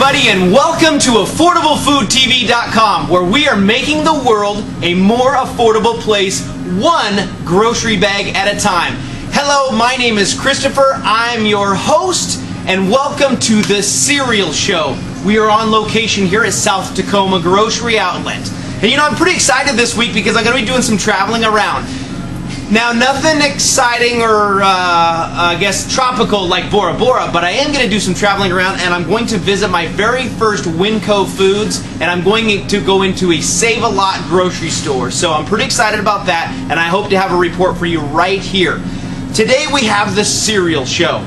everybody, and welcome to AffordableFdTV.com, where we are making the world a more affordable place, one grocery bag at a time. Hello, my name is Christopher. I'm your host, and welcome to the Cereal Show. We are on location here at South Tacoma Grocery Outlet. And you know, I'm pretty excited this week because I'm going to be doing some traveling around. Now, nothing exciting or, I guess, tropical like Bora Bora, but I am going to do some traveling around, and I'm going to visit my very first Winco Foods, and I'm going to go into a Save-A-Lot grocery store. So I'm pretty excited about that, and I hope to have a report for you right here. Today we have the Cereal Show.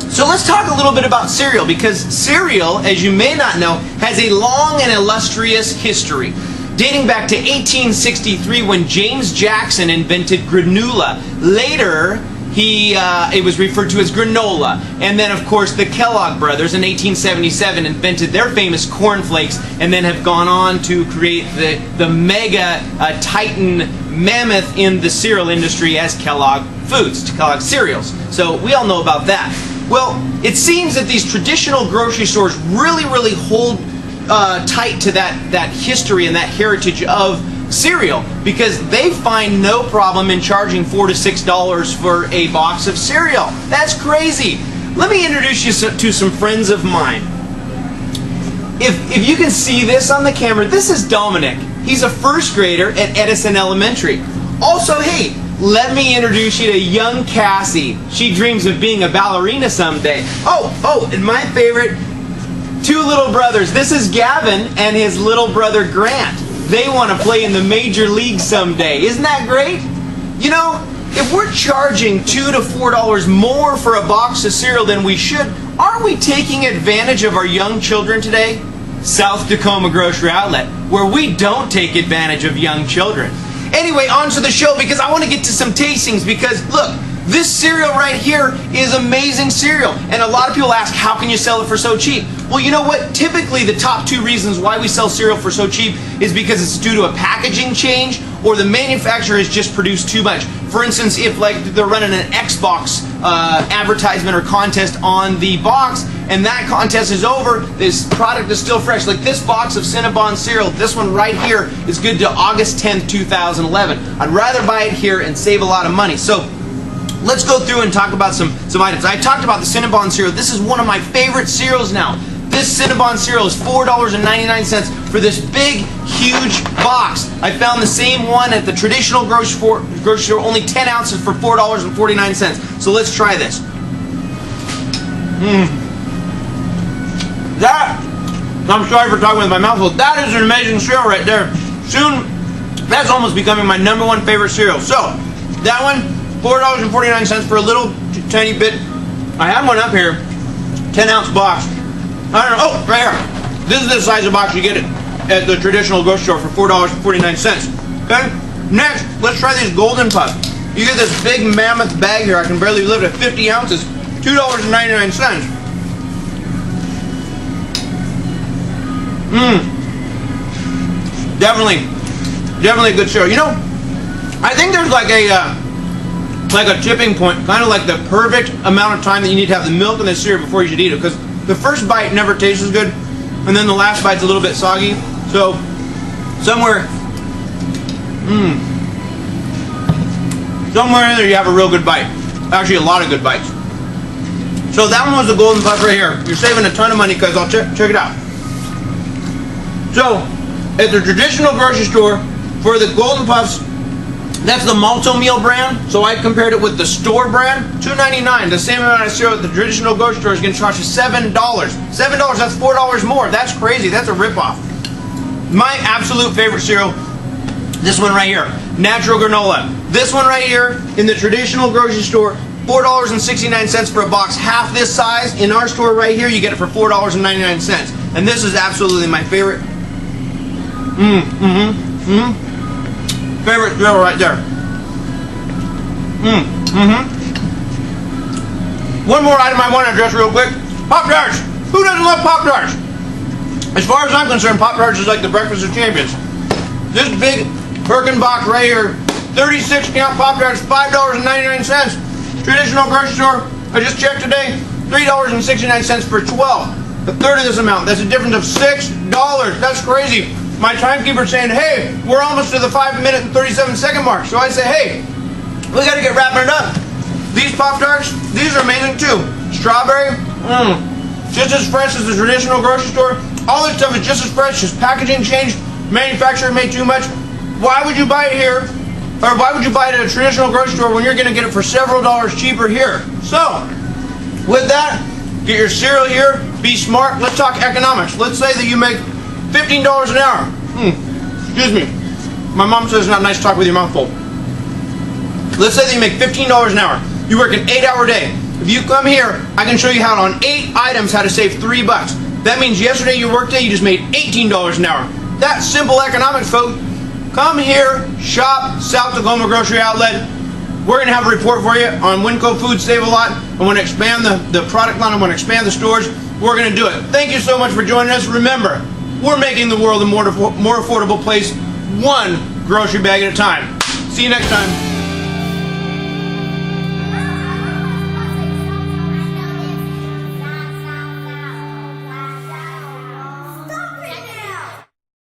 So let's talk a little bit about cereal, because cereal, as you may not know, has a long and illustrious history. Dating back to 1863 when James Jackson invented granola. Later, it was referred to as granola. And then, of course, the Kellogg brothers in 1877 invented their famous cornflakes, and then have gone on to create the mega titan mammoth in the cereal industry as Kellogg Foods, Kellogg cereals. So we all know about that. Well, it seems that these traditional grocery stores really hold tight to that history and that heritage of cereal, because they find no problem in charging $4 to $6 for a box of cereal. That's crazy. Let me introduce you to some friends of mine. If you can see this on the camera, this is Dominic. He's a first grader at Edison Elementary. Also, hey, let me introduce you to young Cassie. She dreams of being a ballerina someday. Oh, and my favorite, two little brothers. This is Gavin and his little brother Grant. They want to play in the major league someday. Isn't that great? You know, if we're charging $2 to $4 more for a box of cereal than we should, aren't we taking advantage of our young children today? South Tacoma Grocery Outlet, where we don't take advantage of young children. Anyway, on to the show, because I want to get to some tastings, because look, this cereal right here is amazing cereal. And a lot of people ask, how can you sell it for so cheap? Well, you know what? Typically, the top two reasons why we sell cereal for so cheap is because it's due to a packaging change, or the manufacturer has just produced too much. For instance, if like they're running an Xbox advertisement or contest on the box, and that contest is over, this product is still fresh. Like this box of Cinnabon cereal, this one right here is good to August 10th, 2011. I'd rather buy it here and save a lot of money. So let's go through and talk about some items. I talked about the Cinnabon cereal. This is one of my favorite cereals now. This Cinnabon cereal is $4.99 for this big, huge box. I found the same one at the traditional grocery store, only 10 ounces for $4.49. So let's try this. I'm sorry for talking with my mouth full. That is an amazing cereal right there. Soon, that's almost becoming my #1 favorite cereal. So, that one, $4.49 for a little tiny bit. I have one up here, 10-ounce box. I don't know. Oh, right here. This is the size of box you get it at the traditional grocery store for $4.49. Okay? Next, let's try these Golden Puffs. You get this big mammoth bag here. I can barely lift it. 50 ounces, $2.99. Definitely a good cereal. You know, I think there's like a tipping point, kind of like the perfect amount of time that you need to have the milk and the cereal before you should eat it, because the first bite never tastes as good, and then the last bite's a little bit soggy. So somewhere in there you have a real good bite. Actually, a lot of good bites. So that one was the Golden Puff right here. You're saving a ton of money, because I'll check it out. So at the traditional grocery store, for the Golden Puffs, that's the Malto-Meal brand, so I compared it with the store brand, $2.99. The same amount of cereal at the traditional grocery store is going to charge you $7. $7, that's $4 more. That's crazy. That's a ripoff. My absolute favorite cereal, this one right here, Natural Granola. This one right here, in the traditional grocery store, $4.69 for a box half this size. In our store right here, you get it for $4.99. And this is absolutely my favorite. Favorite cereal right there. One more item I want to address real quick. Pop-Tarts. Who doesn't love Pop-Tarts? As far as I'm concerned, Pop-Tarts is like the breakfast of champions. This big Birkin box right here, 36-count Pop-Tarts, $5.99. Traditional grocery store, I just checked today, $3.69 for 12. a third of this amount. That's a difference of $6. That's crazy. My timekeeper's saying, hey, we're almost to the 5-minute and 37-second mark. So I say, hey, we gotta get wrapping it up. These Pop-Tarts, these are amazing too. Strawberry, just as fresh as the traditional grocery store. All this stuff is just as fresh, just packaging changed, manufacturer made too much. Why would you buy it here, or why would you buy it at a traditional grocery store when you're gonna get it for several dollars cheaper here? So, with that, get your cereal here, be smart. Let's talk economics. Let's say that you make $15 an hour. Excuse me. My mom says it's not nice to talk with your mouth full. Let's say that you make $15 an hour. You work an 8-hour day. If you come here, I can show you how on 8 items how to save $3. That means yesterday your work day you just made $18 an hour. That's simple economics, folks. Come here, shop South Tacoma Grocery Outlet. We're going to have a report for you on Winco Food Save a Lot. I want to expand the product line. I want to expand the stores. We're going to do it. Thank you so much for joining us. Remember, we're making the world a more affordable place, one grocery bag at a time. See you next time.